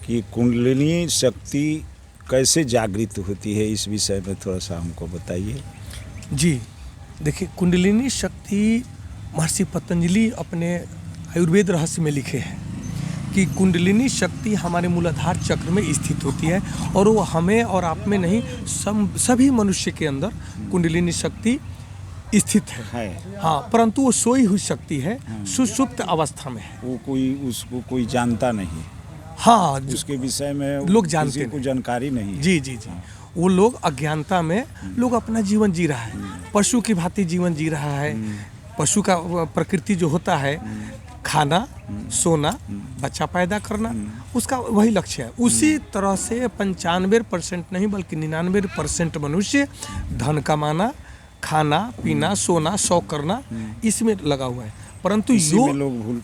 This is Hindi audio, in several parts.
कि कुंडलिनी शक्ति कैसे जागृत होती है, इस विषय में थोड़ा सा हमको बताइए। जी देखिए, कुंडलिनी शक्ति महर्षि पतंजलि अपने आयुर्वेद रहस्य में लिखे हैं कि कुंडलिनी शक्ति हमारे मूलाधार चक्र में स्थित होती है और वो हमें और आप में नहीं, सभी मनुष्य के अंदर कुंडलिनी शक्ति स्थित है। हाँ, परंतु वो सोई हुई शक्ति है, सुषुप्त अवस्था में है। वो उसको कोई जानता नहीं। हाँ, उसके विषय में लोग जानते को जानकारी नहीं। जी जी जी। वो लोग अज्ञानता में लोग अपना जीवन जी रहा है, पशु की भांति जीवन जी रहा है। पशु का प्रकृति जो होता है, खाना, सोना, बच्चा पैदा करना, उसका वही लक्ष्य है। उसी तरह से 95% नहीं बल्कि 99% मनुष्य धन कमाना, खाना पीना, सोना, शौक करना, इसमें लगा हुआ है। परंतु लोग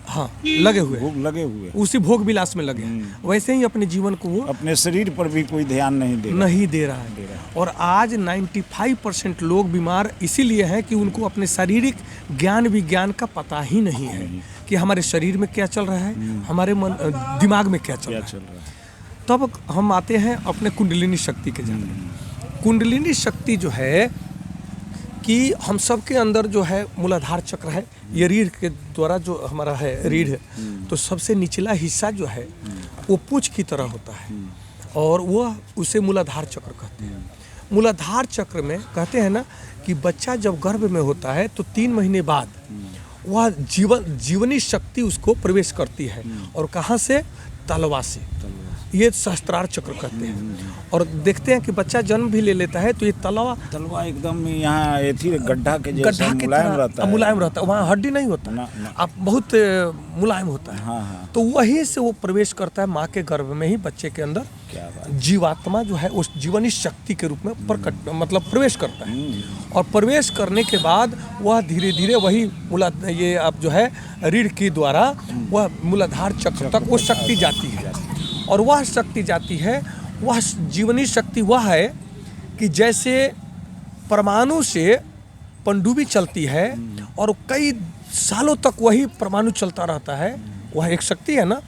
हाँ लगे हुए उसी भोग विलास में लगे हैं। वैसे ही अपने जीवन को वो अपने शरीर पर भी कोई ध्यान नहीं दे रहा है। और आज 95% लोग बीमार इसीलिए हैं कि उनको अपने शारीरिक ज्ञान विज्ञान का पता ही नहीं है कि हमारे शरीर में क्या चल रहा है, हमारे दिमाग में क्या चल रहा है। तब हम आते हैं अपने कुंडलिनी शक्ति के जानने। कुंडलिनी शक्ति जो है कि हम सब के अंदर जो है मूलाधार चक्र है, ये रीढ़ के द्वारा जो हमारा है रीढ़, तो सबसे निचला हिस्सा जो है वो पूंछ की तरह होता है और वो उसे मूलाधार चक्र कहते हैं। मूलाधार चक्र में कहते हैं ना कि बच्चा जब गर्भ में होता है तो 3 महीने बाद वह जीवनी शक्ति उसको प्रवेश करती है। और कहाँ से? तलवा से। ये सहस्त्रार चक्र कहते हैं। और देखते हैं कि बच्चा जन्म भी ले लेता है तो ये तलवा एकदम यहाँ गड्ढा के जैसा मुलायम रहता है। वहाँ हड्डी नहीं होता, आप बहुत मुलायम होता है। हाँ। तो वहीं से वो प्रवेश करता है माँ के गर्भ में ही, बच्चे के अंदर जीवात्मा जो है उस जीवनी शक्ति के रूप में प्रवेश करता है। और प्रवेश करने के बाद वह धीरे धीरे वही ये आप जो है रीढ़ के द्वारा वह मूलाधार चक्र तक वो शक्ति जाती है। और वह शक्ति जाती है, वह जीवनी शक्ति वह है कि जैसे परमाणु से पनडुब्बी चलती है और कई सालों तक वही परमाणु चलता रहता है, वह एक शक्ति है ना।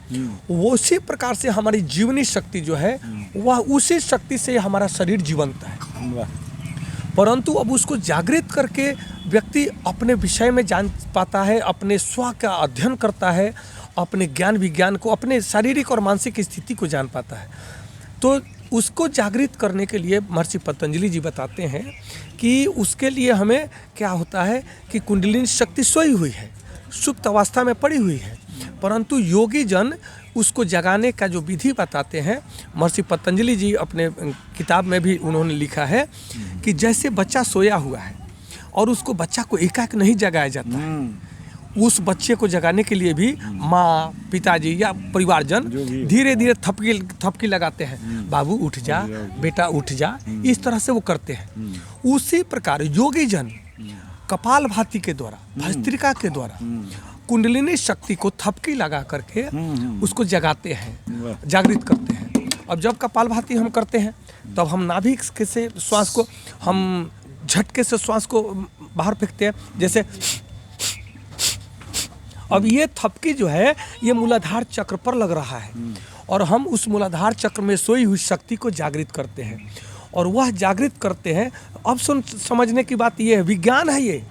वो उसी प्रकार से हमारी जीवनी शक्ति जो है वह उसी शक्ति से हमारा शरीर जीवंत है। परंतु अब उसको जागृत करके व्यक्ति अपने विषय में जान पाता है, अपने स्व का अध्ययन करता है, अपने ज्ञान विज्ञान को, अपने शारीरिक और मानसिक स्थिति को जान पाता है। तो उसको जागृत करने के लिए महर्षि पतंजलि जी बताते हैं कि उसके लिए हमें क्या होता है कि कुंडलिनी शक्ति सोई हुई है, सुप्त अवस्था में पड़ी हुई है, परंतु योगी जन उसको जगाने का जो विधि बताते हैं। महर्षि पतंजलि जी अपने किताब में भी उन्होंने लिखा है कि जैसे बच्चा सोया हुआ है और उसको बच्चा को एकाएक नहीं जगाया जाता है, उस बच्चे को जगाने के लिए भी माँ, पिताजी या परिवारजन धीरे धीरे थपकी लगाते हैं, बाबू उठ जा, बेटा उठ जा, इस तरह से वो करते हैं। उसी प्रकार योगी जन कपालभाति के द्वारा, भस्त्रिका के द्वारा कुंडलिनी शक्ति को थपकी लगा करके उसको जगाते हैं, जागृत करते हैं। अब जब कपालभाति हम करते हैं तब हम नाभि से श्वास को हम झटके से श्वास को बाहर फेंकते हैं, जैसे। अब ये थपकी जो है ये मूलाधार चक्र पर लग रहा है और हम उस मूलाधार चक्र में सोई हुई शक्ति को जागृत करते हैं और वह जागृत करते हैं। अब समझने की बात ये है, विज्ञान है ये,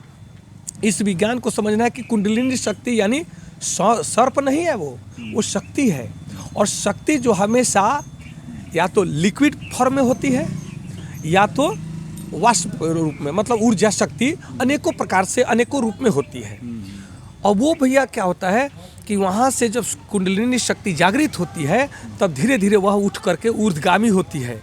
इस विज्ञान को समझना है कि कुंडलिनी शक्ति यानी सर्प नहीं है, वो शक्ति है। और शक्ति जो हमेशा या तो लिक्विड फॉर्म में होती है या तो वाष्प रूप में, मतलब ऊर्जा शक्ति अनेकों प्रकार से अनेकों रूप में होती है। और वो भैया क्या होता है कि वहाँ से जब कुंडलिनी शक्ति जागृत होती है तब धीरे धीरे वह उठ करके ऊर्ध्वगामी होती है।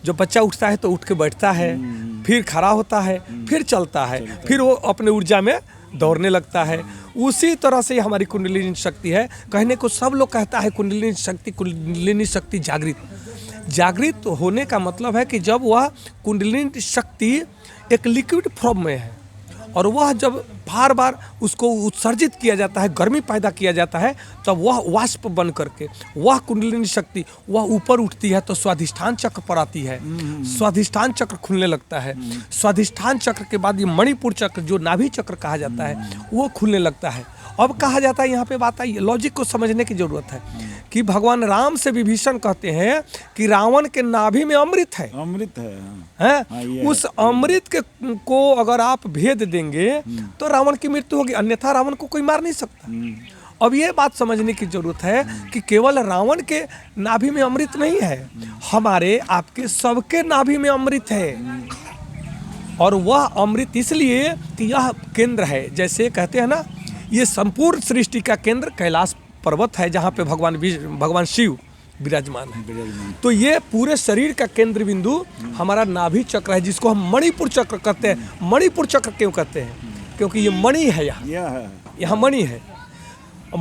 जब बच्चा उठता है तो उठ के बैठता है, फिर खड़ा होता है, फिर चलता है, फिर वो अपने ऊर्जा में दौड़ने लगता है। उसी तरह से हमारी कुंडलिनी शक्ति है। कहने को सब लोग कहता है कुंडलिनी शक्ति जागृत होने का मतलब है कि जब वह कुंडलिनी शक्ति एक लिक्विड फॉर्म में है और वह जब बार बार उसको उत्सर्जित किया जाता है, गर्मी पैदा किया जाता है, तब वह वाष्प बन करके वह कुंडलिनी शक्ति वह ऊपर उठती है तो स्वाधिष्ठान चक्र पर आती है। स्वाधिष्ठान चक्र खुलने लगता है। स्वाधिष्ठान चक्र के बाद ये मणिपुर चक्र जो नाभि चक्र कहा जाता है वो खुलने लगता है। अब कहा जाता है, यहाँ पे बात आई, लॉजिक को समझने की जरूरत है कि भगवान राम से विभीषण कहते हैं कि रावण के नाभि में अमृत है, अमृत है, हैं? उस अमृत के को अगर आप भेद देंगे तो रावण की मृत्यु होगी, अन्यथा रावण को कोई मार नहीं सकता। अब ये बात समझने की जरूरत है कि केवल रावण के नाभि में अमृत नहीं है, हमारे आपके सबके नाभि में अमृत है। और वह अमृत इसलिए कि यह केंद्र है, जैसे कहते हैं ना, ये संपूर्ण सृष्टि का केंद्र कैलाश पर्वत है जहाँ पे भगवान शिव विराजमान है। तो ये पूरे शरीर का केंद्र बिंदु हमारा नाभि चक्र है, जिसको हम मणिपुर चक्र कहते हैं। मणिपुर चक्र क्यों कहते हैं? क्योंकि ये मणि है, यहाँ मणि है,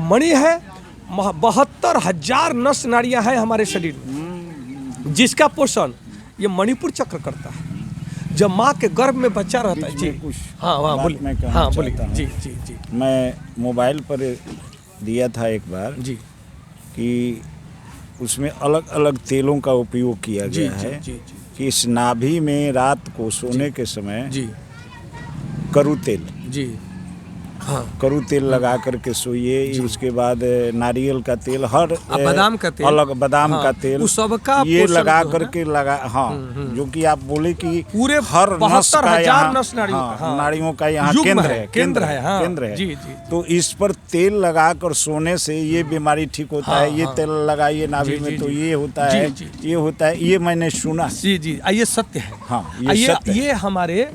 मणि है। 72,000 नस नाड़ियाँ हैं हमारे शरीर में, जिसका पोषण ये मणिपुर चक्र करता है। जब माँ के गर्भ में बच्चा रहता है, जी हाँ बोलिए, हाँ बोलिए, जी जी जी। मैं मोबाइल पर दिया था एक बार जी कि उसमें अलग अलग तेलों का उपयोग किया गया है कि इस नाभि में रात को सोने के समय जी करू तेल, जी हाँ, करू तेल लगा करके सोइए। उसके बाद नारियल का तेल, हर बादाम का तेल, अलग बादाम हाँ, का तेल, उस सब का ये लगा करके लगा, हाँ, जो कि आप बोले कि पूरे हर नस का यहाँ, हाँ, नाड़ियों का यहाँ केंद्र है, केंद्र है। जी जी। तो इस पर तेल लगाकर सोने से ये बीमारी ठीक होता है, ये तेल लगाइए नाभि में तो ये होता है, ये होता है, ये मैंने सुना। जी जी, ये सत्य है। हाँ, ये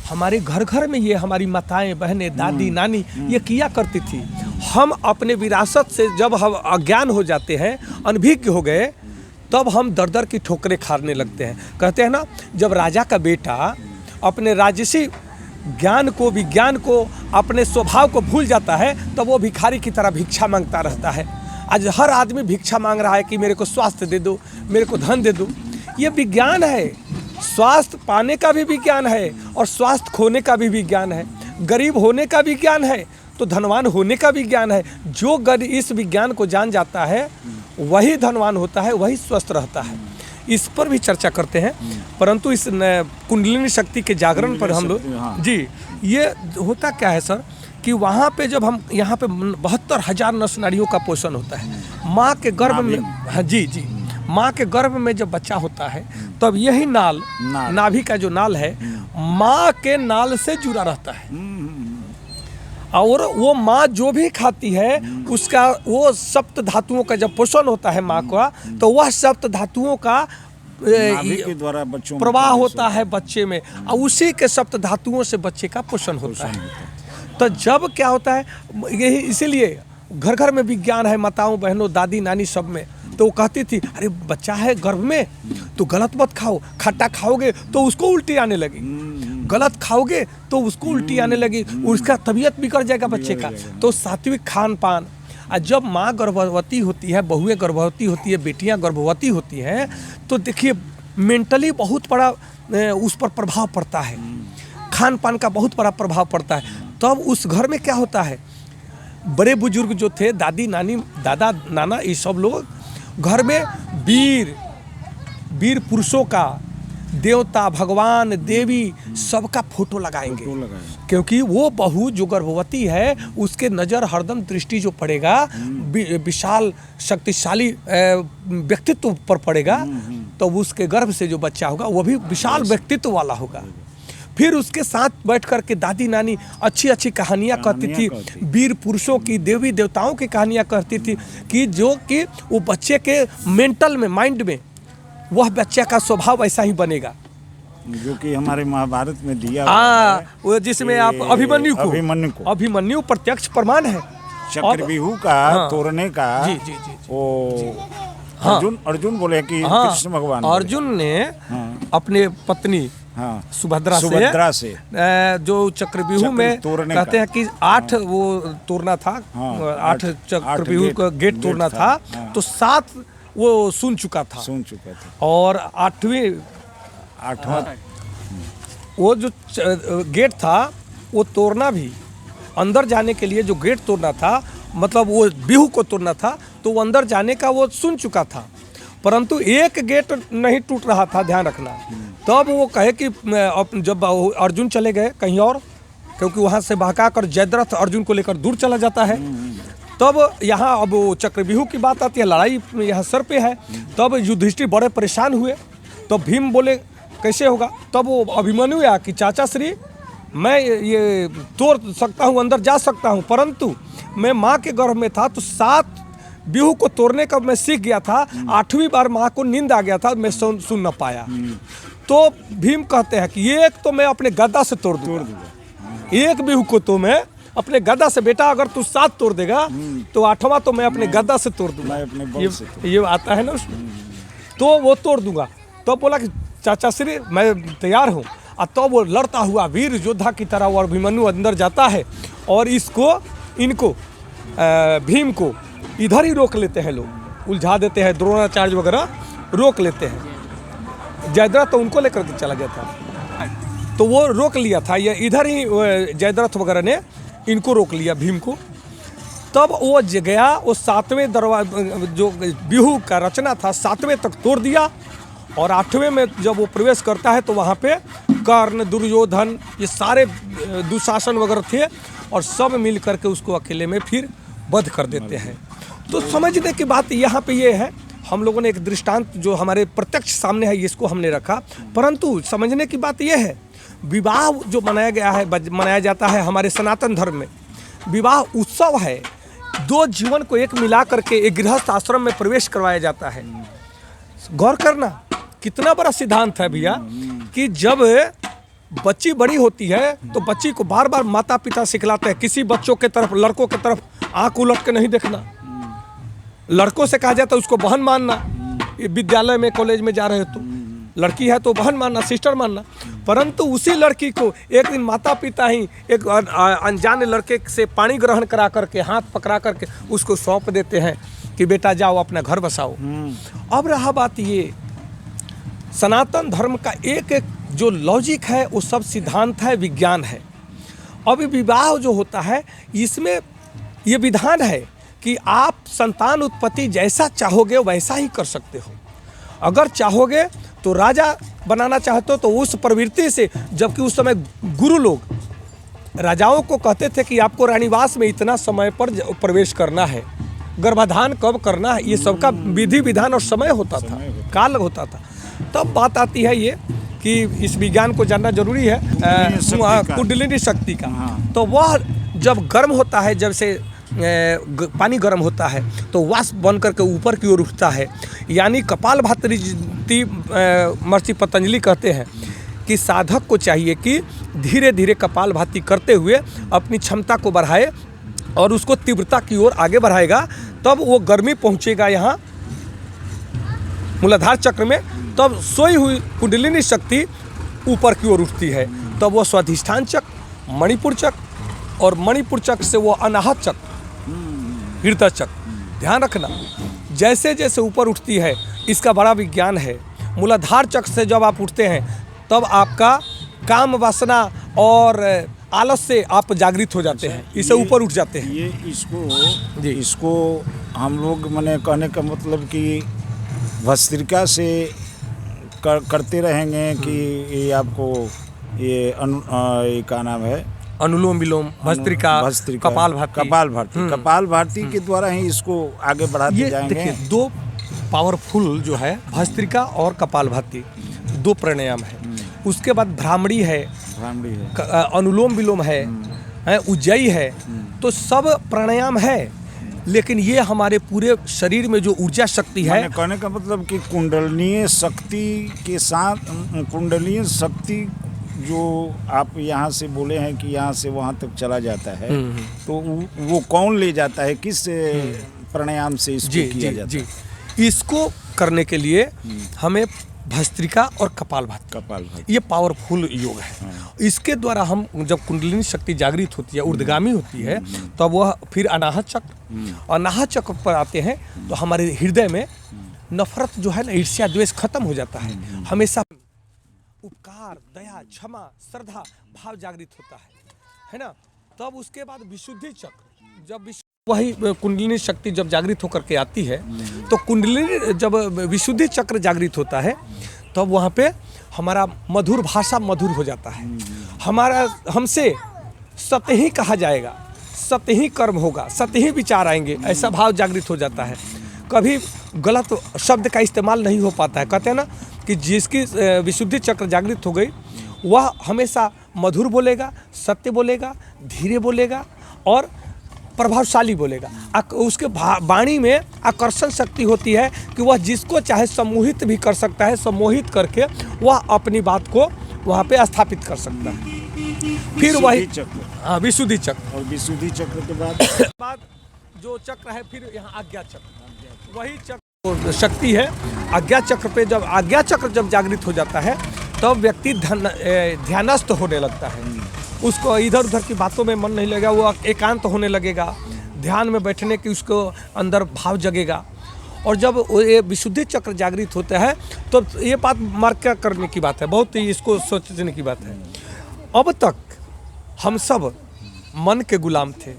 हमारे घर घर में ये हमारी माताएं, बहनें, दादी, नानी ये किया करती थी। हम अपने विरासत से जब हम अज्ञान हो जाते हैं, अनभिज्ञ हो गए, तब हम दर दर की ठोकरें खाने लगते हैं। कहते हैं ना, जब राजा का बेटा अपने राजसी ज्ञान को, विज्ञान को, अपने स्वभाव को भूल जाता है, तब वो भिखारी की तरह भिक्षा मांगता रहता है। आज हर आदमी भिक्षा मांग रहा है कि मेरे को स्वास्थ्य दे दो, मेरे को धन दे दो। ये विज्ञान है, स्वास्थ्य पाने का भी विज्ञान है और स्वास्थ्य खोने का भी विज्ञान है। गरीब होने का विज्ञान है तो धनवान होने का विज्ञान है। जो इस विज्ञान को जान जाता है वही धनवान होता है, वही स्वस्थ रहता है। इस पर भी चर्चा करते हैं, परंतु इस कुंडलिनी शक्ति के जागरण पर हम लोग, जी, ये होता क्या है सर कि वहाँ पे जब हम यहाँ पे 72,000 नस नाड़ियों का पोषण होता है माँ के गर्भ में। हाँ जी जी, माँ के गर्भ में जब बच्चा होता है तब यही नाल, नाभि का जो नाल है, माँ के नाल से जुड़ा रहता है। और वो माँ जो भी खाती है उसका वो सप्त धातुओं का जब पोषण होता है माँ का, तो वह सप्त धातुओं का नाभि के द्वारा बच्चों प्रवाह होता है बच्चे में, और उसी के सप्त धातुओं से बच्चे का पोषण होता है। तो जब क्या होता है, यही इसीलिए घर घर में विज्ञान है, माताओं, बहनों, दादी, नानी सब में। तो वो कहती थी, अरे बच्चा है गर्भ में तो गलत मत खाओ, खट्टा खाओगे तो उसको उल्टी आने लगी, गलत खाओगे तो उसको उल्टी आने लगी, उसका तबीयत बिगड़ जाएगा बच्चे का। तो सात्विक खान पान। और जब माँ गर्भवती होती है, बहुएं गर्भवती होती है, बेटियां गर्भवती होती हैं, तो देखिए मेंटली बहुत बड़ा उस पर प्रभाव पड़ता है, खान पान का बहुत बड़ा प्रभाव पड़ता है। तब उस घर में क्या होता है, बड़े बुजुर्ग जो थे, दादी, नानी, दादा, नाना, ये सब लोग घर में वीर पुरुषों का, देवता, भगवान, देवी सबका फोटो लगाएंगे। क्योंकि वो बहू जो गर्भवती है उसके नज़र हरदम दृष्टि जो पड़ेगा विशाल शक्तिशाली व्यक्तित्व पर पड़ेगा, तो उसके गर्भ से जो बच्चा होगा वो भी विशाल व्यक्तित्व वाला होगा। फिर उसके साथ बैठ कर के दादी नानी अच्छी अच्छी कहानियाँ कहती थी, वीर पुरुषों की, देवी देवताओं की कहानियाँ कहती थी, कि जो कि वो बच्चे के मेंटल में, माइंड में वह बच्चे का स्वभाव ऐसा ही बनेगा, जो कि हमारे महाभारत में दिया वो जिसमें आप अभिमन्यु प्रत्यक्ष प्रमाण है। चक्रव्यूह का तोड़ने का जी जी जी वो अर्जुन बोले कि कृष्ण भगवान, अर्जुन ने अपने पत्नी सुभद्रा से जो चक्रव्यूह में कहते हैं कि 8 वो तोड़ना था, 8 चक्रव्यूह का गेट तोड़ना था, तो 7 वो सुन चुका था और 8वां वो जो गेट था वो तोड़ना भी, अंदर जाने के लिए जो गेट तोड़ना था, मतलब वो व्यूह को तोड़ना था, तो वो अंदर जाने का वो सुन चुका था, परंतु एक गेट नहीं टूट रहा था, ध्यान रखना। तब वो कहे कि जब अर्जुन चले गए कहीं और, क्योंकि वहाँ से बहकाकर जयद्रथ अर्जुन को लेकर दूर चला जाता है। तब यहाँ अब वो चक्रव्यूह की बात आती है, लड़ाई यहाँ सर पे है। तब युधिष्ठिर बड़े परेशान हुए। तो भीम बोले कैसे होगा? तब वो अभिमन्यु आया कि चाचा श्री, मैं ये तोड़ सकता हूँ, अंदर जा सकता हूँ, परंतु मैं माँ के गर्भ में था तो 7 व्यूह को तोड़ने का मैं सीख गया था, 8वीं बार माँ को नींद आ गया था, मैं सुन न पाया। तो भीम कहते हैं कि एक तो मैं अपने गदा से तोड़ दूंगा, एक व्यूह को तो मैं अपने गदा से, बेटा अगर तू 7 तोड़ देगा तो 8वां तो मैं अपने गदा से तोड़ दूंगा। ये आता है ना उसमें, तो वो तोड़ दूंगा। तो बोला कि चाचा श्री मैं तैयार हूँ। और तो वो लड़ता हुआ वीर योद्धा की तरह वो अभिमन्यु अंदर जाता है और इनको भीम को इधर ही रोक लेते हैं, लोग उलझा देते हैं, द्रोणाचार्य वगैरह रोक लेते हैं। जयद्रथ तो उनको लेकर के चला गया था, तो वो रोक लिया था, ये इधर ही जयद्रथ वगैरह ने इनको रोक लिया भीम को। तब वो गया, वो 7वें दरवाजे जो व्यूह का रचना था 7वें तक तोड़ दिया। और 8वें में जब वो प्रवेश करता है तो वहाँ पे कर्ण, दुर्योधन, ये सारे दुशासन वगैरह थे और सब मिल करके उसको अकेले में फिर वध कर देते हैं। तो समझने की बात यहाँ पे ये है, हम लोगों ने एक दृष्टांत जो हमारे प्रत्यक्ष सामने है इसको हमने रखा, परंतु समझने की बात ये है, विवाह जो मनाया जाता है हमारे सनातन धर्म में, विवाह उत्सव है। 2 जीवन को एक मिला करके एक गृहस्थ आश्रम में प्रवेश करवाया जाता है। गौर करना कितना बड़ा सिद्धांत है भैया, कि जब बच्ची बड़ी होती है तो बच्ची को बार बार माता पिता सिखलाते हैं, किसी बच्चों के तरफ, लड़कों के तरफ आंख उलट के नहीं देखना। लड़कों से कहा जाता है उसको बहन मानना, विद्यालय में कॉलेज में जा रहे हो तो लड़की है तो बहन मानना, सिस्टर मानना। परंतु उसी लड़की को एक दिन माता पिता ही एक अनजान लड़के से पानी ग्रहण करा करके, हाथ पकड़ा करके उसको सौंप देते हैं कि बेटा जाओ अपना घर बसाओ। अब रहा बात ये, सनातन धर्म का एक एक जो लॉजिक है वो सब सिद्धांत है, विज्ञान है। अब विवाह जो होता है इसमें ये विधान है कि आप संतान उत्पत्ति जैसा चाहोगे वैसा ही कर सकते हो। अगर चाहोगे तो राजा बनाना चाहते हो तो उस प्रवृत्ति से, जबकि उस समय गुरु लोग राजाओं को कहते थे कि आपको रानीवास में इतना समय पर प्रवेश करना है, गर्भाधान कब करना है, ये सबका विधि विधान और समय होता था, काल होता था। तब बात आती है ये कि इस विज्ञान को जानना जरूरी है, कुंडलिनी शक्ति का। तो वह जब गर्म होता है, जब से पानी गर्म होता है तो वाष्प बन करके ऊपर की ओर उठता है। यानी कपालभाति महर्षि पतंजलि कहते हैं कि साधक को चाहिए कि धीरे धीरे कपालभाति करते हुए अपनी क्षमता को बढ़ाए और उसको तीव्रता की ओर आगे बढ़ाएगा, तब वो गर्मी पहुँचेगा यहाँ मूलाधार चक्र में। तब सोई हुई कुंडलिनी शक्ति ऊपर की ओर उठती है, तब वो स्वाधिष्ठान चक्र, मणिपुर चक्र और मणिपुर चक्र से वो अनाहत चक्र, हृदय चक्र। ध्यान रखना, जैसे जैसे ऊपर उठती है इसका बड़ा विज्ञान है। मूलाधार चक्र से जब आप उठते हैं तब आपका काम वासना और आलस से आप जागृत हो जाते हैं, इससे ऊपर उठ जाते हैं। ये इसको हम लोग मैंने कहने का मतलब कि भस्त्रिका से करते रहेंगे कि ये आपको ये क्या नाम है, अनुलोम विलोम, भस्त्रिका, कपालभाति के द्वारा ही इसको आगे बढ़ाते जाएंगे। देखिए 2 पावरफुल जो है भस्त्रिका और कपालभाति, 2 प्राणायाम है। उसके बाद भ्रामरी है, अनुलोम विलोम है, उज्जयी है। तो सब प्राणायाम है, लेकिन ये हमारे पूरे शरीर में जो ऊर्जा शक्ति है, कहने का मतलब कि कुंडलीय शक्ति के साथ, कुंडलीय शक्ति जो आप यहाँ से बोले हैं कि यहाँ से वहाँ तक चला जाता है, तो वो कौन ले जाता है, किस प्राणायाम से इसको किया जाता है? इसको करने के लिए हमें भस्त्रिका और कपालभाति, ये पावरफुल योग है। इसके द्वारा हम जब कुंडलिनी शक्ति जागृत होती है, ऊर्ध्वगामी होती है, तब वह फिर अनाहत चक्र, अनाहत चक्र पर आते हैं तो हमारे हृदय में नफरत जो है ना, ईर्ष्या द्वेष खत्म हो जाता है। हमेशा उपकार, दया, क्षमा, श्रद्धा भाव जागृत होता है ना। तब उसके बाद विशुद्धि चक्र, जब वही कुंडलिनी शक्ति जब जागृत होकर के आती है, तो कुंडलिनी जब विशुद्धि चक्र जागृत होता है तब वहाँ पे हमारा मधुर भाषा मधुर हो जाता है। हमारा हमसे सतही कहा जाएगा, सतही कर्म होगा, सतही विचार आएंगे, ऐसा भाव जागृत हो जाता है। कभी गलत शब्द का इस्तेमाल नहीं हो पाता है। कहते हैं ना कि जिसकी विशुद्धि चक्र जागृत हो गई वह हमेशा मधुर बोलेगा, सत्य बोलेगा, धीरे बोलेगा और प्रभावशाली बोलेगा। उसके वाणी में आकर्षण शक्ति होती है कि वह जिसको चाहे सम्मोहित भी कर सकता है, सम्मोहित करके वह अपनी बात को वहाँ पे स्थापित कर सकता है। फिर वही हाँ विशुद्धि चक्र, और विशुद्धि चक्र के बाद जो चक्र है फिर यहाँ आज्ञा चक्र, वही चक्र शक्ति है। आज्ञा चक्र पे जब आज्ञा चक्र जब जागृत हो जाता है तब व्यक्ति ध्यानस्थ होने लगता है। उसको इधर उधर की बातों में मन नहीं लगेगा, वो एकांत होने लगेगा, ध्यान में बैठने की उसको अंदर भाव जगेगा। और जब ये विशुद्धि चक्र जागृत होता है तो ये बात मार्क करने की बात है, बहुत ही इसको सोचने की बात है। अब तक हम सब मन के गुलाम थे,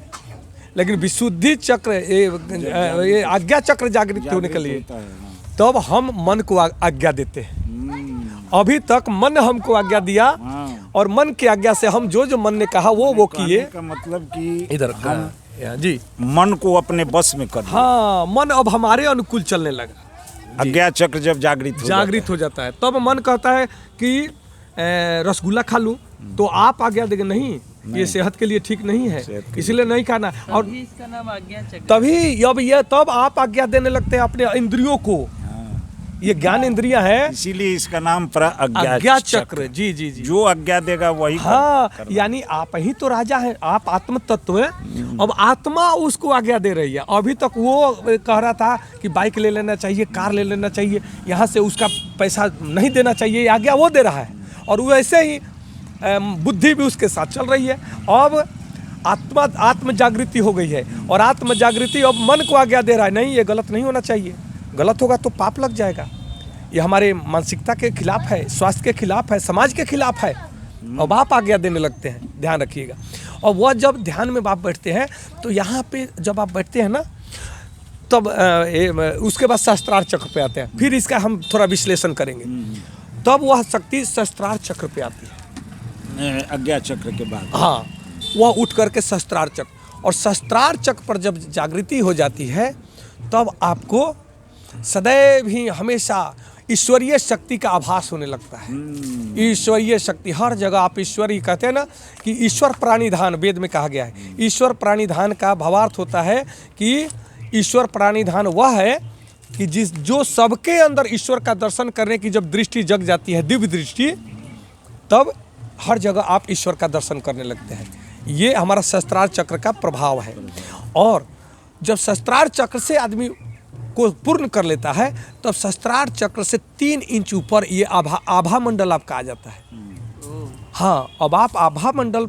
लेकिन विशुद्धि चक्र ये आज्ञा चक्र जागृत होने के लिए तब हम मन को आज्ञा देते हैं। अभी तक मन हमको आज्ञा दिया और मन की आज्ञा से हम जो मन ने कहा वो किए। का मतलब कि इधर जी मन को अपने बस में कर, हाँ मन अब हमारे अनुकूल चलने लगा। आज्ञा चक्र जब जागृत हो जाता है तब मन कहता है कि रसगुल्ला खा लूं, तो आप आज्ञा देंगे नहीं, ये सेहत के लिए ठीक नहीं है, इसलिए नहीं खाना। और इसका नाम आज्ञा चक्र। तभी अब ये तब आप आज्ञा देने लगते हैं अपने इंद्रियों को। ये ज्ञान इंद्रियां है, इसीलिए इसका नाम आज्ञा चक्र। जी जी जी, जो आज्ञा देगा वही हाँ, यानी आप ही तो राजा हैं, आप आत्म तत्व है। अब आत्मा उसको आज्ञा दे रही है। अभी तक वो कह रहा था कि बाइक ले लेना चाहिए, कार ले लेना चाहिए, यहाँ से उसका पैसा नहीं देना चाहिए, आज्ञा वो दे रहा है। और वैसे ही बुद्धि भी उसके साथ चल रही है। अब आत्म जागृति हो गई है और आत्म जागृति अब मन को आज्ञा दे रहा है, नहीं ये गलत नहीं होना चाहिए, गलत होगा तो पाप लग जाएगा। ये हमारे मानसिकता के खिलाफ है, स्वास्थ्य के खिलाफ है, समाज के खिलाफ है। अब आप आज्ञा देने लगते हैं, ध्यान रखिएगा। और वह जब ध्यान में आप बैठते हैं तो यहाँ पे जब आप बैठते हैं ना तब उसके बाद सहस्त्रार चक्र पे आते हैं। फिर इसका हम थोड़ा विश्लेषण करेंगे। तब वह शक्ति सहस्त्रार चक्र पे आती है, आज्ञा चक्र के बाद। हाँ, वह उठ करके सहस्त्रार चक्र, और सहस्त्रार चक्र पर जब जागृति हो जाती है तब आपको सदैव ही हमेशा ईश्वरीय शक्ति का आभास होने लगता है। ईश्वरीय शक्ति हर जगह, आप ईश्वरी कहते हैं ना कि ईश्वर प्राणिधान वेद में कहा गया है। ईश्वर प्राणिधान का भावार्थ होता है कि ईश्वर प्राणिधान वह है कि जो सबके अंदर ईश्वर का दर्शन करने की जब दृष्टि जग जाती है, दिव्य दृष्टि, तब हर जगह आप ईश्वर का दर्शन करने लगते हैं। ये हमारा सहस्त्रार चक्र का प्रभाव है। और जब सहस्त्रार चक्र से आदमी को पूर्ण कर लेता है तब सहस्त्रार चक्र से 3 इंच ऊपर ये आभा मंडल आपका आ जाता है। हाँ, अब आप आभा मंडल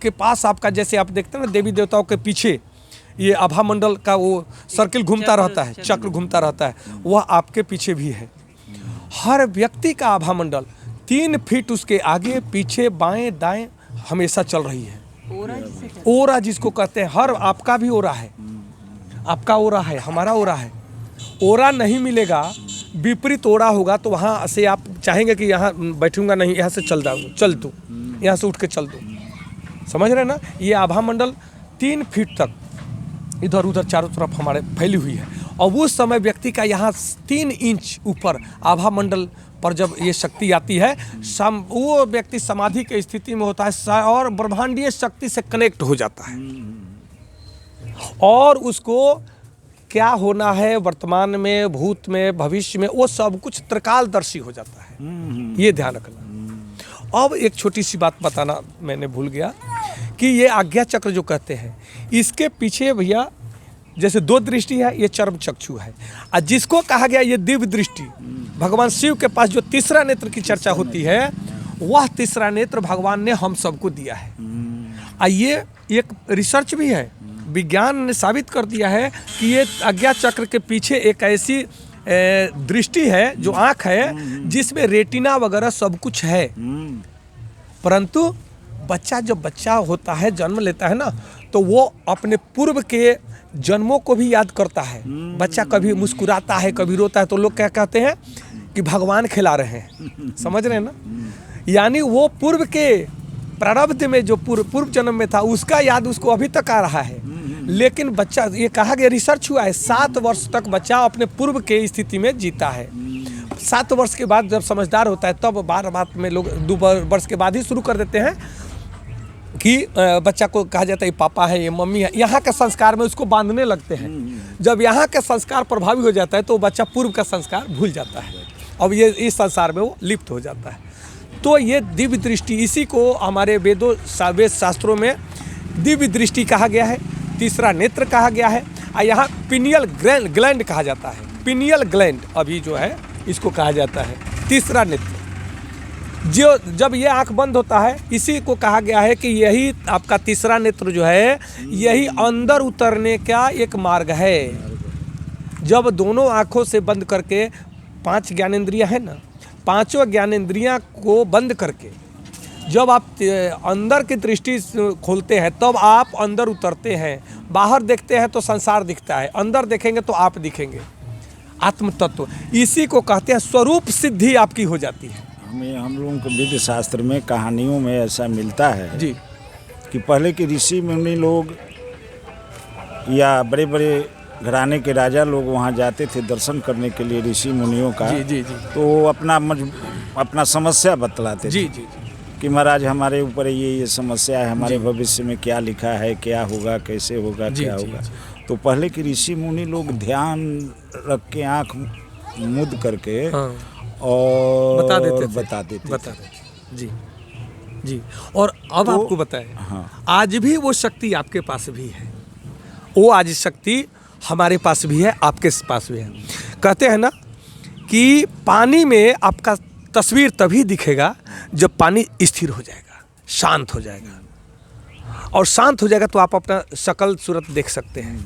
के पास आपका, जैसे आप देखते हैं ना देवी देवताओं के पीछे ये आभा मंडल का वो सर्किल घूमता रहता है, चक्र घूमता रहता है, वह आपके पीछे भी है। हर व्यक्ति का आभा मंडल 3 फीट उसके आगे पीछे बाएं दाएं हमेशा चल रही है। ओरा जिसको कहते हैं, हर आपका भी ओरा है, आपका ओरा है, हमारा ओरा है। ओरा नहीं मिलेगा, विपरीत ओरा होगा तो वहाँ से आप चाहेंगे कि यहाँ बैठूंगा नहीं, यहाँ से चल तू, यहाँ से उठ के चल दो। समझ रहे ना? ये आभा मंडल 3 फीट तक इधर उधर चारों तरफ हमारे फैली हुई है। और उस समय व्यक्ति का यहाँ 3 इंच ऊपर आभा मंडल पर जब ये शक्ति आती है, वो व्यक्ति समाधि की स्थिति में होता है और ब्रह्मांडीय शक्ति से कनेक्ट हो जाता है। और उसको क्या होना है वर्तमान में, भूत में, भविष्य में, वो सब कुछ त्रिकालदर्शी हो जाता है। ये ध्यान रखना। अब एक छोटी सी बात बताना मैंने भूल गया कि ये आज्ञा चक्र जो कहते हैं, इसके पीछे भैया जैसे 2 दृष्टि है, ये चर्म चक्षु है। और जिसको कहा गया ये दिव्य दृष्टि, भगवान शिव के पास जो तीसरा नेत्र की चर्चा होती है, वह तीसरा नेत्र भगवान ने हम सबको दिया है। और ये एक रिसर्च भी है, विज्ञान ने साबित कर दिया है कि ये आज्ञा चक्र के पीछे एक ऐसी दृष्टि है, जो आँख है, जिसमें रेटिना वगैरह सब कुछ है। परंतु जब बच्चा होता है, जन्म लेता है ना, तो वो अपने पूर्व के जन्मों को भी याद करता है। बच्चा कभी मुस्कुराता है, कभी रोता है, तो लोग क्या कहते हैं कि भगवान खिला रहे हैं। समझ रहे हैं ना? यानी वो पूर्व के प्रारब्ध में जो पूर्व जन्म में था उसका याद उसको अभी तक आ रहा है। लेकिन बच्चा, ये कहा गया, रिसर्च हुआ है, 7 वर्ष तक बच्चा अपने पूर्व के स्थिति में जीता है। 7 वर्ष के बाद जब समझदार होता है तब बात में लोग 2 वर्ष के बाद ही शुरू कर देते हैं कि बच्चा को कहा जाता है ये पापा है, ये मम्मी है, यहाँ के संस्कार में उसको बांधने लगते हैं। जब यहाँ का संस्कार प्रभावी हो जाता है तो बच्चा पूर्व का संस्कार भूल जाता है, अब ये इस संसार में वो लिप्त हो जाता है। तो ये दिव्य दृष्टि, इसी को हमारे वेद शास्त्रों में दिव्य दृष्टि कहा गया है, तीसरा नेत्र कहा गया है, और यहाँ पिनियल ग्लैंड कहा जाता है। पिनियल ग्लैंड अभी जो है इसको कहा जाता है तीसरा नेत्र। जो जब ये आंख बंद होता है इसी को कहा गया है कि यही आपका तीसरा नेत्र जो है यही अंदर उतरने का एक मार्ग है। जब दोनों आँखों से बंद करके 5 ज्ञानेंद्रियाँ हैं ना, 5 ज्ञानेंद्रियाँ को बंद करके जब आप अंदर की दृष्टि खोलते हैं तब आप अंदर उतरते हैं। बाहर देखते हैं तो संसार दिखता है, अंदर देखेंगे तो आप दिखेंगे, आत्म तत्व। इसी को कहते हैं स्वरूप सिद्धि आपकी हो जाती है। हम लोगों को वेद शास्त्र में कहानियों में ऐसा मिलता है जी कि पहले के ऋषि मुनि लोग या बड़े बड़े घराने के राजा लोग वहाँ जाते थे दर्शन करने के लिए ऋषि मुनियों का। जी जी जी तो अपना समस्या बतलाते जी थे जी कि महाराज हमारे ऊपर ये समस्या है, हमारे भविष्य में क्या लिखा है, क्या होगा, कैसे होगा, क्या होगा। तो पहले के ऋषि मुनि लोग ध्यान रख के आँख मुद करके और बता देते जी जी। और अब तो, आपको बताएं, हाँ, आज भी वो शक्ति आपके पास भी है, वो आज शक्ति हमारे पास भी है, आपके पास भी है। कहते हैं ना कि पानी में आपका तस्वीर तभी दिखेगा जब पानी स्थिर हो जाएगा, शांत हो जाएगा, और शांत हो जाएगा तो आप अपना शकल सूरत देख सकते हैं।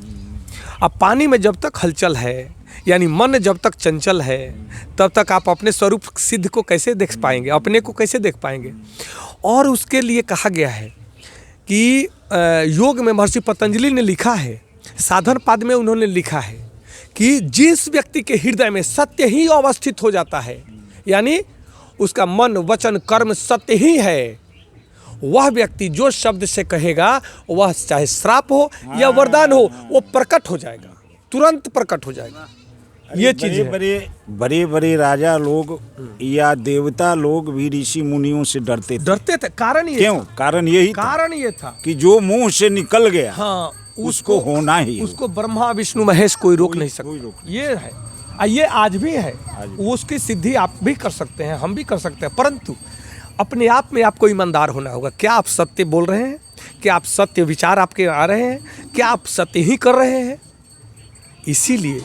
अब पानी में जब तक हलचल है, यानी मन जब तक चंचल है, तब तक आप अपने स्वरूप सिद्ध को कैसे देख पाएंगे, अपने को कैसे देख पाएंगे। और उसके लिए कहा गया है कि योग में महर्षि पतंजलि ने लिखा है, साधन पाद में उन्होंने लिखा है कि जिस व्यक्ति के हृदय में सत्य ही अवस्थित हो जाता है, यानी उसका मन वचन कर्म सत्य ही है, वह व्यक्ति जो शब्द से कहेगा वह चाहे श्राप हो या वरदान हो वो प्रकट हो जाएगा, तुरंत प्रकट हो जाएगा। ये चीज बड़े बड़े राजा लोग या देवता लोग भी ऋषि मुनियों से डरते थे। कारण ये क्यों? कारण ये था कि जो मुंह से निकल गया, हाँ, उसको होना ही, उसको ब्रह्मा विष्णु महेश कोई रोक नहीं सकता। ये है, ये आज भी है। उसकी सिद्धि आप भी कर सकते हैं, हम भी कर सकते हैं, परंतु अपने आप में आपको ईमानदार होना होगा। क्या आप सत्य बोल रहे हैं? क्या आप सत्य विचार आपके आ रहे हैं? क्या आप सत्य ही कर रहे हैं? इसीलिए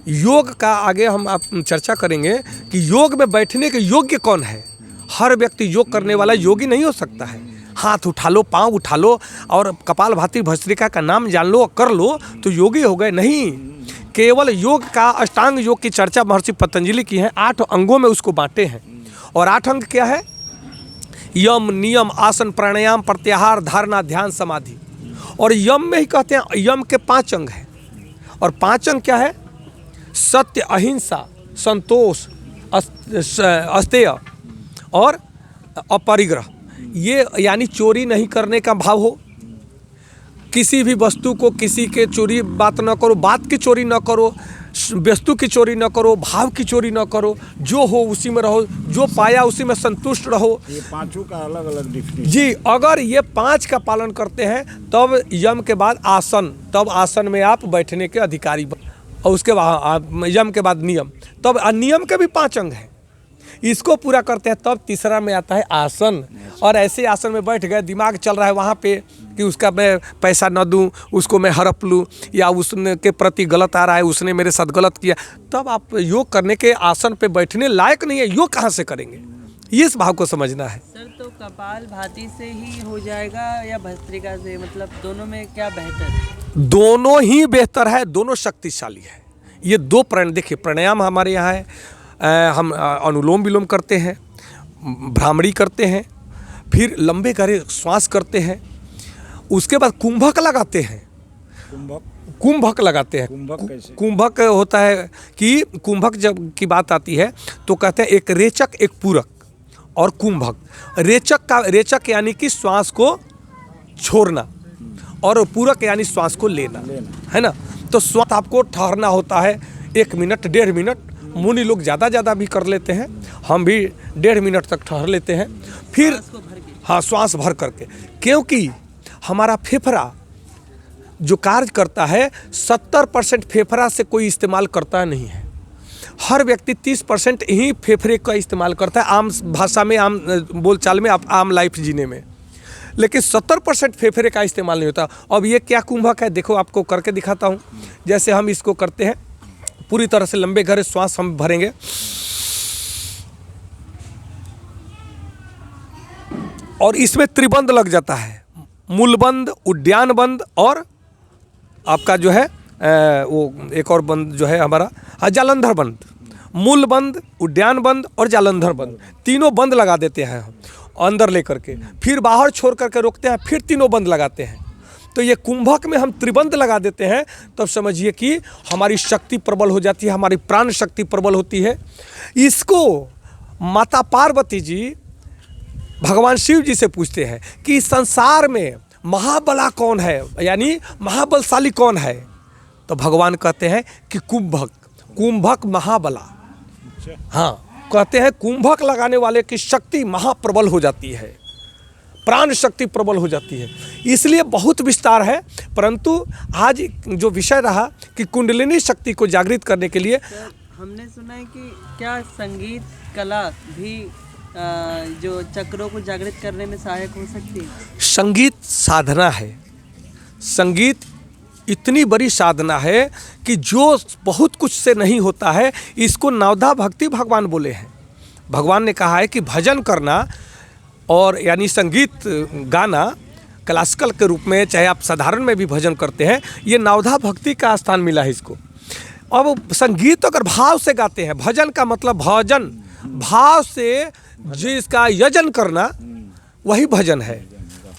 योग का आगे हम आप चर्चा करेंगे कि योग में बैठने के योग्य कौन है। हर व्यक्ति योग करने वाला योगी नहीं हो सकता है। हाथ उठा लो, पाँव उठा लो और कपालभाति भस्त्रिका का नाम जान लो, कर लो तो योगी हो गए, नहीं। केवल योग का, अष्टांग योग की चर्चा महर्षि पतंजलि की है, 8 अंगों में उसको बांटे हैं। और 8 अंग क्या है? यम, नियम, आसन, प्राणायाम, प्रत्याहार, धारणा, ध्यान, समाधि। और यम में ही कहते हैं, यम के 5 अंग हैं। और 5 अंग क्या है? सत्य, अहिंसा, संतोष, अस्तेय और अपरिग्रह। ये यानी चोरी नहीं करने का भाव हो, किसी भी वस्तु को किसी के चोरी बात न करो, बात की चोरी न करो, वस्तु की चोरी न करो, भाव की चोरी न करो, जो हो उसी में रहो, जो पाया उसी में संतुष्ट रहो। ये 5 का अलग अलग डिफिनेशन जी। अगर ये 5 का पालन करते हैं तब यम के बाद आसन, तब आसन में आप बैठने के अधिकारी बन, और उसके बाद यम के बाद नियम, तब नियम के भी 5 अंग हैं। इसको पूरा करते हैं तब तीसरा में आता है आसन। और ऐसे आसन में बैठ गए, दिमाग चल रहा है वहाँ पे कि उसका मैं पैसा न दूं, उसको मैं हड़प लूँ, या उसने के प्रति गलत आ रहा है, उसने मेरे साथ गलत किया, तब आप योग करने के आसन पे बैठने लायक नहीं है। योग कहाँ से करेंगे? ये इस भाव को समझना है। सर, तो कपाल भाती से ही हो जाएगा या भस्त्रिका से? मतलब दोनों में क्या बेहतर है? दोनों ही बेहतर है, दोनों शक्तिशाली है। ये 2 प्राणायाम, देखिए प्राणायाम हमारे यहाँ है, हम अनुलोम विलोम करते हैं, भ्रामरी करते हैं, फिर लंबे गहरे श्वास करते हैं, उसके बाद कुंभक लगाते हैं। कुंभक लगाते हैं। कुंभक होता है कि कुंभक जब की बात आती है तो कहते हैं एक रेचक एक पूरक, और कुंभक। रेचक यानी कि श्वास को छोड़ना और पूरक यानी श्वास को लेना, है ना। तो श्वास आपको ठहरना होता है 1 मिनट 1.5 मिनट, मुनि लोग ज़्यादा भी कर लेते हैं, हम भी 1.5 मिनट तक ठहर लेते हैं। फिर हाँ, श्वास भर करके, क्योंकि हमारा फेफड़ा जो कार्य करता है 70% फेफड़ा से कोई इस्तेमाल करता नहीं है। हर व्यक्ति 30% ही फेफड़े का इस्तेमाल करता है आम भाषा में, आम बोलचाल में, आम लाइफ जीने में, लेकिन 70% फेफड़े का इस्तेमाल नहीं होता। अब ये क्या कुंभक है, देखो आपको करके दिखाता हूँ। जैसे हम इसको करते हैं, पूरी तरह से लंबे गहरे श्वास हम भरेंगे, और इसमें त्रिबंध लग जाता है, मूलबंध, उद्यान बंद और आपका जो है वो एक और बंद जो है हमारा जालंधर बंद। मूल बंद, उद्यान बंद और जालंधर बंद, तीनों बंद लगा देते हैं हम अंदर लेकर के, फिर बाहर छोड़ करके रोकते हैं, फिर तीनों बंद लगाते हैं। तो ये कुंभक में हम त्रिबंध लगा देते हैं, तब समझिए कि हमारी शक्ति प्रबल हो जाती है, हमारी प्राण शक्ति प्रबल होती है। इसको माता पार्वती जी भगवान शिव जी से पूछते हैं कि इस संसार में महाबला कौन है, यानी महाबलशाली कौन है। तो भगवान कहते हैं कि कुंभक महाबला। हाँ, कहते हैं कुंभक लगाने वाले की शक्ति महाप्रबल हो जाती है, प्राण शक्ति प्रबल हो जाती है। इसलिए बहुत विस्तार है, परंतु आज जो विषय रहा कि कुंडलिनी शक्ति को जागृत करने के लिए, हमने सुना है कि क्या संगीत कला भी जो चक्रों को जागृत करने में सहायक हो सकती है। संगीत साधना है, संगीत इतनी बड़ी साधना है कि जो बहुत कुछ से नहीं होता है, इसको नवधा भक्ति भगवान बोले हैं। भगवान ने कहा है कि भजन करना और यानी संगीत गाना क्लासिकल के रूप में, चाहे आप साधारण में भी भजन करते हैं, ये नवधा भक्ति का स्थान मिला है इसको। अब संगीत अगर भाव से गाते हैं, भजन का मतलब भजन, भाव से जिसका यजन करना वही भजन है।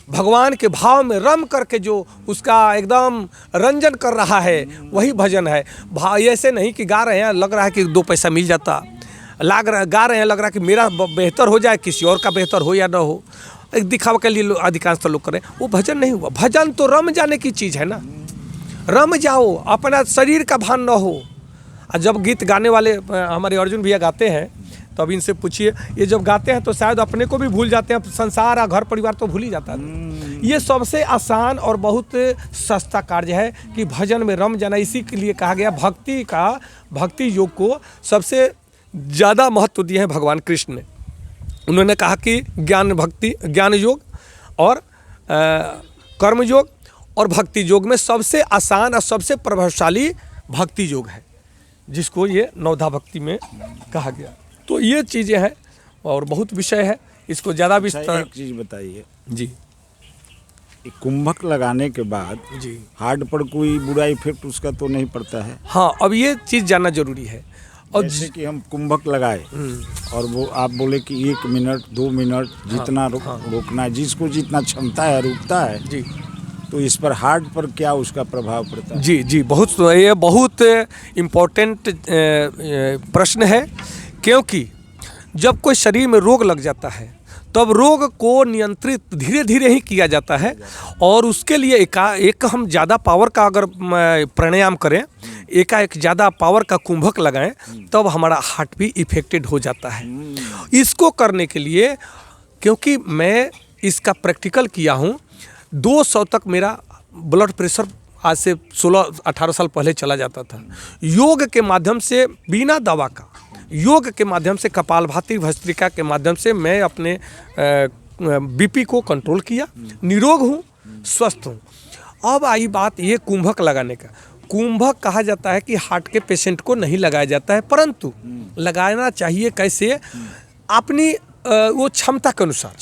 भगवान के भाव में रम करके जो उसका एकदम रंजन कर रहा है वही भजन है। भाव ऐसे नहीं कि गा रहे हैं लग रहा है कि 2 पैसा मिल जाता, गा रहे हैं लग रहा है कि मेरा बेहतर हो जाए, किसी और का बेहतर हो या ना हो, एक दिखावा के लिए अधिकांश लोग करें, वो भजन नहीं हुआ। भजन तो रम जाने की चीज़ है ना, रम जाओ, अपना शरीर का भान न हो। और जब गीत गाने वाले हमारे अर्जुन भैया गाते हैं, तो अब इनसे पूछिए, ये जब गाते हैं तो शायद अपने को भी भूल जाते हैं, संसार और घर परिवार तो भूल ही जाता है। ये सबसे आसान और बहुत सस्ता कार्य है कि भजन में रम जाना। इसी के लिए कहा गया भक्ति योग को सबसे ज़्यादा महत्व दिया है भगवान कृष्ण ने। उन्होंने कहा कि ज्ञान योग और कर्म योग और भक्ति योग में सबसे आसान और सबसे प्रभावशाली भक्ति योग है, जिसको ये नवधा भक्ति में कहा गया। तो ये चीज़ें हैं और बहुत विषय है, इसको ज़्यादा विस्तार। एक चीज़ बताइए जी, कुंभक लगाने के बाद जी हार्ट पर कोई बुरा इफेक्ट उसका तो नहीं पड़ता है? हाँ, अब ये चीज़ जानना जरूरी है। और जैसे कि हम कुंभक लगाए और वो आप बोले कि 1 मिनट 2 मिनट जितना रोकना है, जिसको जितना क्षमता है रुकता है जी, तो इस पर हार्ट पर क्या उसका प्रभाव पड़ता है? जी, ये बहुत इम्पोर्टेंट प्रश्न है, क्योंकि जब कोई शरीर में रोग लग जाता है तब रोग को नियंत्रित धीरे धीरे ही किया जाता है। और उसके लिए एक हम ज़्यादा पावर का अगर प्राणायाम करें, एकाएक ज़्यादा पावर का कुंभक लगाएं, तब हमारा हार्ट भी इफेक्टेड हो जाता है। इसको करने के लिए, क्योंकि मैं इसका प्रैक्टिकल किया हूँ, 200 तक मेरा ब्लड प्रेशर आज से 16-18 साल पहले चला जाता था। योग के माध्यम से, बिना दवा का, योग के माध्यम से, कपालभाति भस्त्रिका के माध्यम से मैं अपने बीपी को कंट्रोल किया, निरोग हूँ, स्वस्थ हूँ। अब आई बात ये कुंभक लगाने का। कुंभक कहा जाता है कि हार्ट के पेशेंट को नहीं लगाया जाता है, परंतु लगाना चाहिए कैसे, अपनी वो क्षमता के अनुसार,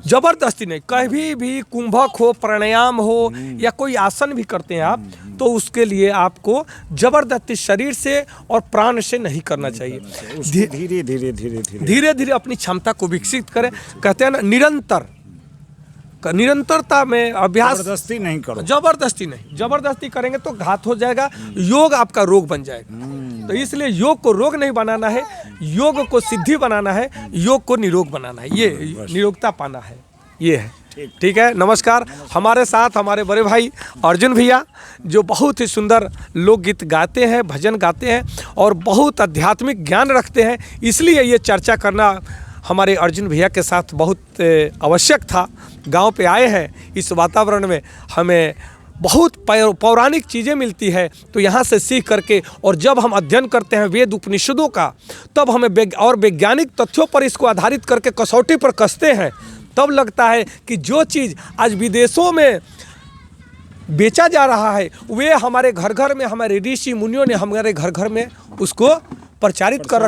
जबरदस्ती नहीं। कभी भी कुंभक हो, प्राणायाम हो या कोई आसन भी करते हैं आप, तो उसके लिए आपको जबरदस्ती शरीर से और प्राण से नहीं करना चाहिए। धीरे धीरे अपनी क्षमता को विकसित करें। कहते हैं ना, निरंतरता में अभ्यास, जबरदस्ती नहीं करो। जबरदस्ती करेंगे तो घात हो जाएगा, योग आपका रोग बन जाएगा। तो इसलिए योग को रोग नहीं बनाना है, योग को सिद्धि बनाना है, योग को निरोग बनाना है, ये निरोगता पाना है, ये है। ठीक है, नमस्कार। हमारे साथ हमारे बड़े भाई अर्जुन भैया, जो बहुत ही सुंदर लोकगीत गाते हैं, भजन गाते हैं और बहुत आध्यात्मिक ज्ञान रखते हैं, इसलिए ये चर्चा करना हमारे अर्जुन भैया के साथ बहुत आवश्यक था। गांव पे आए हैं, इस वातावरण में हमें बहुत पौराणिक चीज़ें मिलती है, तो यहाँ से सीख करके और जब हम अध्ययन करते हैं वेद उपनिषदों का, तब हमें और वैज्ञानिक तथ्यों पर इसको आधारित करके कसौटी पर कसते हैं, तब लगता है कि जो चीज़ आज विदेशों में बेचा जा रहा है वे हमारे घर घर में, हमारे ऋषि मुनियों ने हमारे घर घर में उसको प्रचारित कर